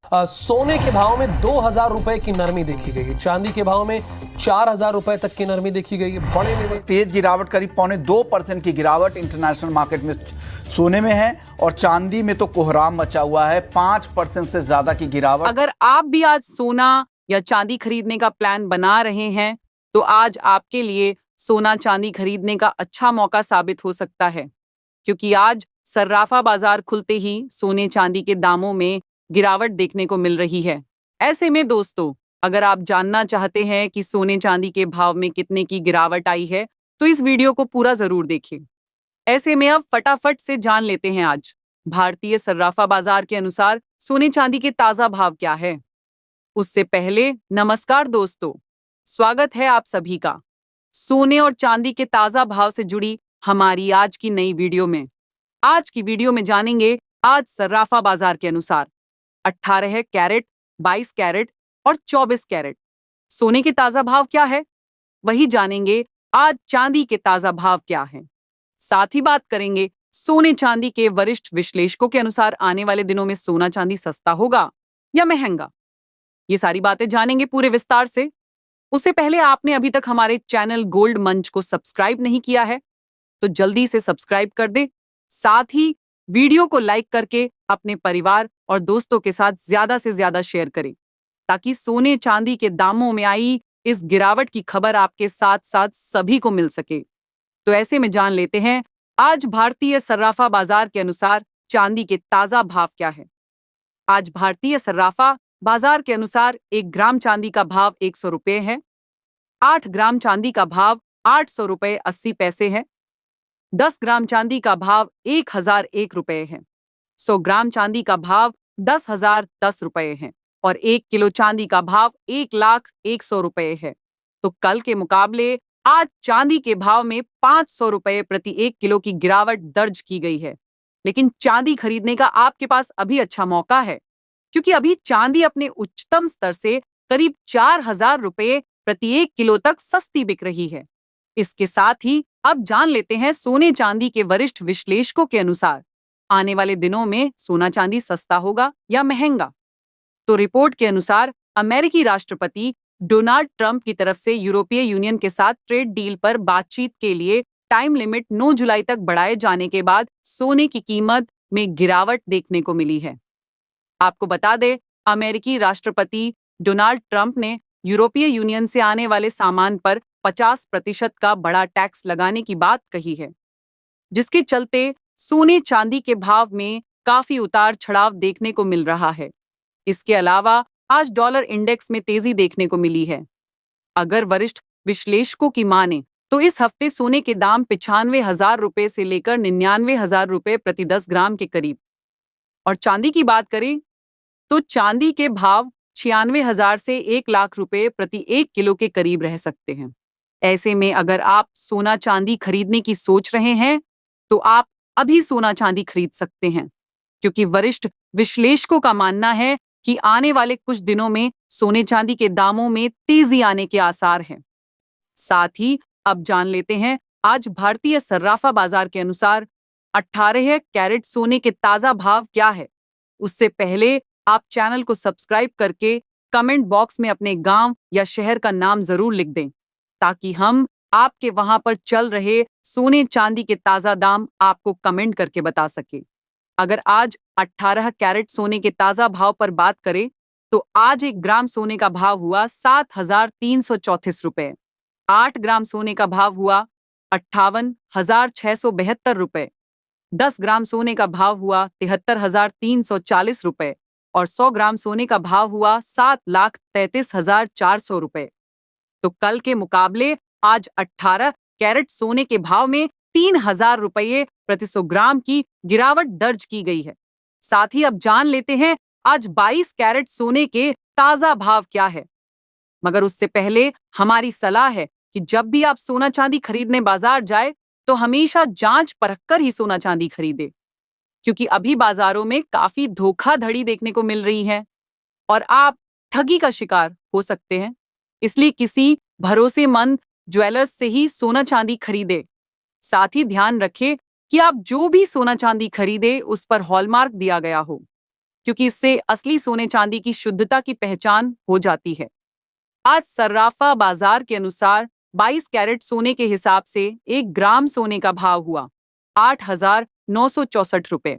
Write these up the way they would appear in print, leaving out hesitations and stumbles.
सोने के भाव में 2,000 रुपए की नरमी देखी गई है। चांदी के भाव में 4,000 रुपए तक की नरमी देखी गई है। बड़े निवेश तेज गिरावट करीब 2.25% की गिरावट इंटरनेशनल मार्केट में सोने में है और चांदी में तो कोहराम मचा हुआ है। 5% से ज्यादा की गिरावट। अगर आप भी आज सोना या चांदी खरीदने का प्लान बना रहे हैं तो आज आपके लिए सोना चांदी खरीदने का अच्छा मौका साबित हो सकता है, क्योंकि आज सर्राफा बाजार खुलते ही सोने चांदी के दामों में गिरावट देखने को मिल रही है। ऐसे में दोस्तों, अगर आप जानना चाहते हैं कि सोने चांदी के भाव में कितने की गिरावट आई है तो इस वीडियो को पूरा जरूर देखें। ऐसे में अब फटाफट से जान लेते हैं आज भारतीय सर्राफा बाजार के अनुसार सोने चांदी के ताजा भाव क्या है। उससे पहले नमस्कार दोस्तों, स्वागत है आप सभी का सोने और चांदी के ताजा भाव से जुड़ी हमारी आज की नई वीडियो में। आज की वीडियो में जानेंगे आज सर्राफा बाजार के अनुसार 18 कैरेट, 22 कैरेट और 24 कैरेट सोने के ताजा भाव क्या है। वही जानेंगे आज चांदी के ताजा भाव क्या है। साथ ही बात करेंगे सोने चांदी के वरिष्ठ विश्लेषकों के अनुसार आने वाले दिनों में सोना चांदी सस्ता होगा या महंगा। ये सारी बातें जानेंगे पूरे विस्तार से। उससे पहले आपने अभी तक हमारे चैनल गोल्ड मंच को सब्सक्राइब नहीं किया है तो जल्दी से सब्सक्राइब कर दे। साथ ही वीडियो को लाइक करके अपने परिवार और दोस्तों के साथ ज्यादा से ज्यादा शेयर करें, ताकि सोने चांदी के दामों में आई इस गिरावट की खबर आपके साथ साथ सभी को मिल सके। तो ऐसे में जान लेते हैं आज भारतीय सर्राफा बाजार के अनुसार चांदी के ताजा भाव क्या है। आज भारतीय सर्राफा बाजार के अनुसार 1 ग्राम चांदी का भाव 100 रुपये है। 8 ग्राम चांदी का भाव 800 रुपये 80 पैसे है। 10 ग्राम चांदी का भाव 1,001 रुपये है। 100 ग्राम चांदी का भाव 10,010 रुपये है और 1 किलो चांदी का भाव 1,01,100 रुपये है। तो कल के मुकाबले आज चांदी के भाव में 500 रुपये प्रति 1 किलो की गिरावट दर्ज की गई है। लेकिन चांदी खरीदने का आपके पास अभी अच्छा मौका है, क्योंकि अभी चांदी अपने उच्चतम स्तर से करीब 4,000 रुपये प्रति 1 किलो तक सस्ती बिक रही है। इसके साथ ही अब जान लेते हैं सोने चांदी के वरिष्ठ विश्लेषकों के अनुसार आने वाले दिनों में सोना चांदी सस्ता होगा या महंगा। तो रिपोर्ट के अनुसार अमेरिकी राष्ट्रपति डोनाल्ड ट्रंप की तरफ से यूरोपीय यूनियन के साथ ट्रेड डील पर बातचीत के लिए टाइम लिमिट 9 जुलाई तक बढ़ाए जाने के बाद सोने की कीमत में गिरावट देखने को मिली है। आपको बता दें, अमेरिकी राष्ट्रपति डोनाल्ड ट्रंप ने यूरोपीय यूनियन से आने वाले सामान पर 50% का बड़ा टैक्स लगाने की बात कही है, जिसके चलते सोने चांदी के भाव में काफी उतार चढ़ाव देखने को मिल रहा है। इसके अलावा आज डॉलर इंडेक्स में तेजी देखने को मिली है। अगर वरिष्ठ विश्लेषकों की माने तो इस हफ्ते सोने के दाम 95,000 रुपए से लेकर 99,000 रुपए प्रति 10 ग्राम के करीब। और चांदी की बात करें तो चांदी के भाव 96,000 से 1 लाख रुपए प्रति 1 किलो के करीब रह सकते हैं। ऐसे में अगर आप सोना चांदी खरीदने की सोच रहे हैं तो आप अभी सोना चांदी खरीद सकते हैं, क्योंकि वरिष्ठ विश्लेषकों का मानना है कि आने वाले कुछ दिनों में सोने चांदी के दामों में तेजी आने के आसार हैं। साथ ही अब जान लेते हैं आज भारतीय सर्राफा बाजार के अनुसार 18 कैरेट सोने के ताजा भाव क्या है। उससे पहले आप चैनल को सब्सक्राइब करके कमेंट बॉक्स में अपने गांव या शहर का नाम जरूर लिख दें, ताकि हम आपके वहां पर चल रहे सोने चांदी के ताजा दाम आपको कमेंट करके बता सके। अगर आज 18 कैरेट सोने के ताजा भाव पर बात करें तो आज 1 ग्राम सोने का भाव हुआ 7,334 रुपए। 8 ग्राम सोने का भाव हुआ 58,672 रुपए। 10 ग्राम सोने का भाव हुआ 73,340 रुपए और 100 ग्राम सोने का भाव हुआ 7,33,400 रुपए। तो कल के मुकाबले आज 18 कैरेट सोने के भाव में 3,000 रुपये प्रति 100 ग्राम की गिरावट दर्ज की गई है। साथ ही अब जान लेते हैं आज 22 कैरेट सोने के ताजा भाव क्या है। मगर उससे पहले हमारी सलाह है कि जब भी आप सोना चांदी खरीदने बाजार जाए तो हमेशा जांच परख कर ही सोना चांदी खरीदे, क्योंकि अभी बाजारों में काफी धोखाधड़ी देखने को मिल रही है और आप ठगी का शिकार हो सकते हैं। इसलिए किसी भरोसेमंद ज्वेलर्स से ही सोना चांदी खरीदे। साथ ही ध्यान रखें कि आप जो भी सोना चांदी खरीदे उस पर हॉलमार्क दिया गया हो। क्योंकि इससे असली सोने चांदी की शुद्धता की पहचान हो जाती है। आज सर्राफा बाजार के अनुसार 22 कैरेट सोने के हिसाब से 1 ग्राम सोने का भाव हुआ 8,964 रुपए।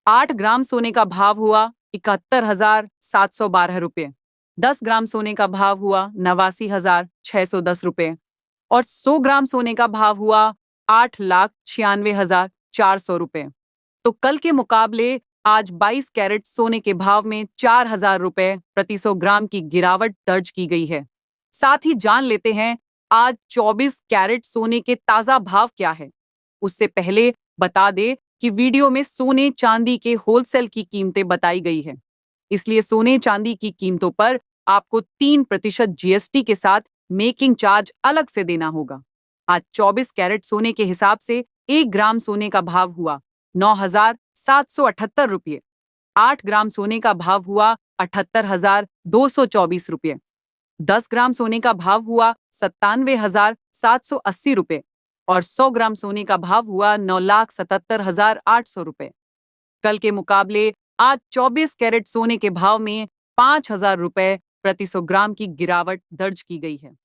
8 ग्राम सोने का भाव हुआ 71,712 रुपए। 10 ग्राम सोने का भाव हुआ 89,610 रुपए और 100 ग्राम सोने का भाव हुआ 8,96,400 रुपए। तो कल के मुकाबले आज 22 कैरेट सोने के भाव में 4,000 रुपए प्रति 100 ग्राम की गिरावट दर्ज की गई है। साथ ही जान लेते हैं आज 24 कैरेट सोने के ताजा भाव क्या है। उससे पहले बता दे कि वीडियो में सोने चांदी के होलसेल की कीमतें बताई गई है, इसलिए सोने चांदी की कीमतों पर आपको 3% जीएसटी के साथ मेकिंग चार्ज अलग से देना होगा। आज 24 कैरेट सोने के हिसाब से 1 ग्राम सोने का भाव हुआ 9,778 रुपये। 8 ग्राम सोने का भाव हुआ 78,224 रुपये। 10 ग्राम सोने का भाव हुआ 97,780 रुपये और 100 ग्राम सोने का भाव हुआ 9,77,800 रुपये। कल के मुकाबले आज 24 कैरेट सोने के भाव में 5,000 रुपए प्रति 100 ग्राम की गिरावट दर्ज की गई है।